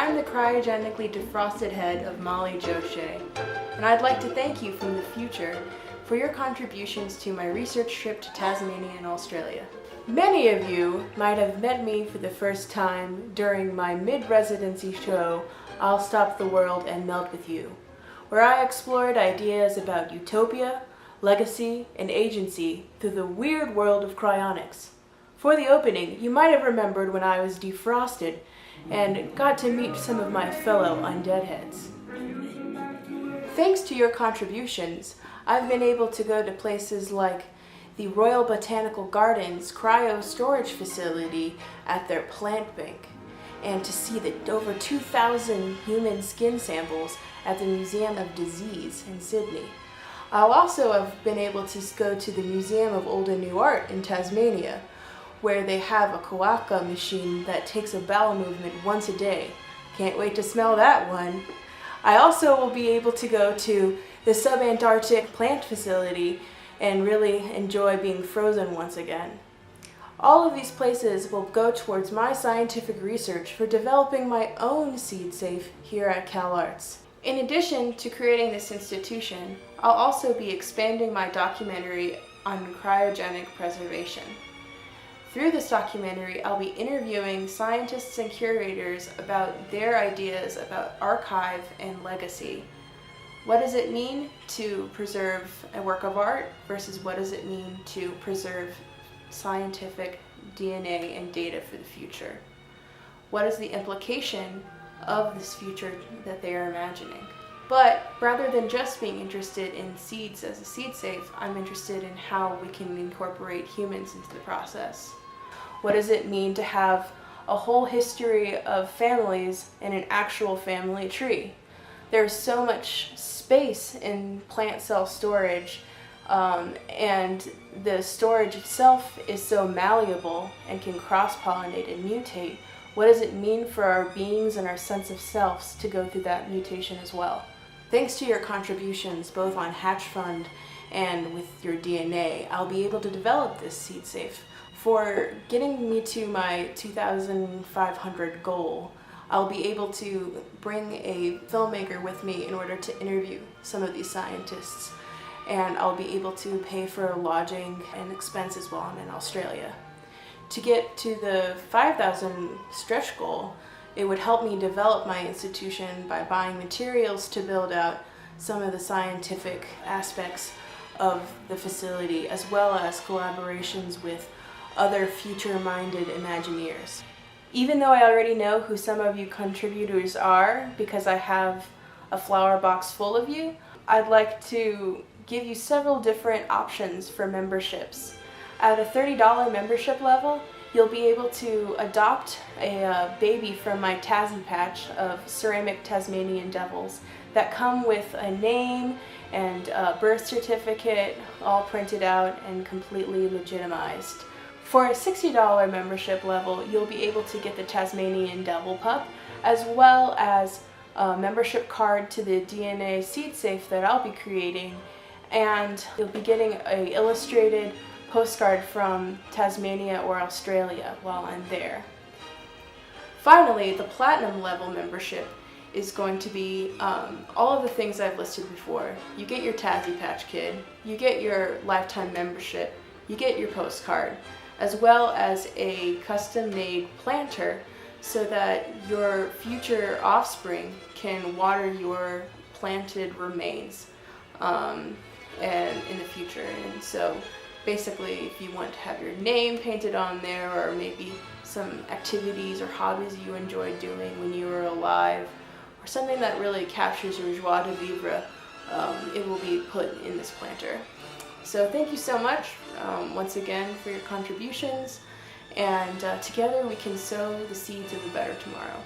I'm the cryogenically defrosted head of Molly Joshe, and I'd like to thank you from the future for your contributions to my research trip to Tasmania and Australia. Many of you might have met me for the first time during my mid-residency show, I'll Stop the World and Melt With You, where I explored ideas about utopia, legacy, and agency through the weird world of cryonics. For the opening, you might have remembered when I was defrosted and got to meet some of my fellow undead heads. Thanks to your contributions, I've been able to go to places like the Royal Botanical Gardens cryo storage facility at their plant bank, and to see the over 2,000 human skin samples at the Museum of Disease in Sydney. I'll also have been able to go to the Museum of Old and New Art in Tasmania, where they have a cloaca machine that takes a bowel movement once a day. Can't wait to smell that one. I also will be able to go to the subantarctic plant facility and really enjoy being frozen once again. All of these places will go towards my scientific research for developing my own seed safe here at CalArts. In addition to creating this institution, I'll also be expanding my documentary on cryogenic preservation. Through this documentary, I'll be interviewing scientists and curators about their ideas about archive and legacy. What does it mean to preserve a work of art versus what does it mean to preserve scientific DNA and data for the future? What is the implication of this future that they are imagining? But rather than just being interested in seeds as a seed safe, I'm interested in how we can incorporate humans into the process. What does it mean to have a whole history of families in an actual family tree? There's so much space in plant cell storage, and the storage itself is so malleable and can cross-pollinate and mutate. What does it mean for our beings and our sense of selves to go through that mutation as well? Thanks to your contributions, both on Hatchfund and with your DNA, I'll be able to develop this seed safe. For getting me to my 2,500 goal, I'll be able to bring a filmmaker with me in order to interview some of these scientists, and I'll be able to pay for lodging and expenses while I'm in Australia. To get to the 5,000 stretch goal, it would help me develop my institution by buying materials to build out some of the scientific aspects of the facility, as well as collaborations with other future-minded Imagineers. Even though I already know who some of you contributors are, because I have a flower box full of you, I'd like to give you several different options for memberships. At a $30 membership level, you'll be able to adopt a baby from my Tassie patch of ceramic Tasmanian devils that come with a name and a birth certificate all printed out and completely legitimized. For a $60 membership level, you'll be able to get the Tasmanian Devil Pup, as well as a membership card to the DNA seed safe that I'll be creating, and you'll be getting an illustrated postcard from Tasmania or Australia while I'm there. Finally, the Platinum level membership is going to be all of the things I've listed before. You get your Tassie Patch Kid, you get your lifetime membership, you get your postcard, as well as a custom-made planter so that your future offspring can water your planted remains and in the future. And so basically, if you want to have your name painted on there, or maybe some activities or hobbies you enjoyed doing when you were alive, or something that really captures your joie de vivre, it will be put in this planter. So thank you so much once again for your contributions, and together we can sow the seeds of a better tomorrow.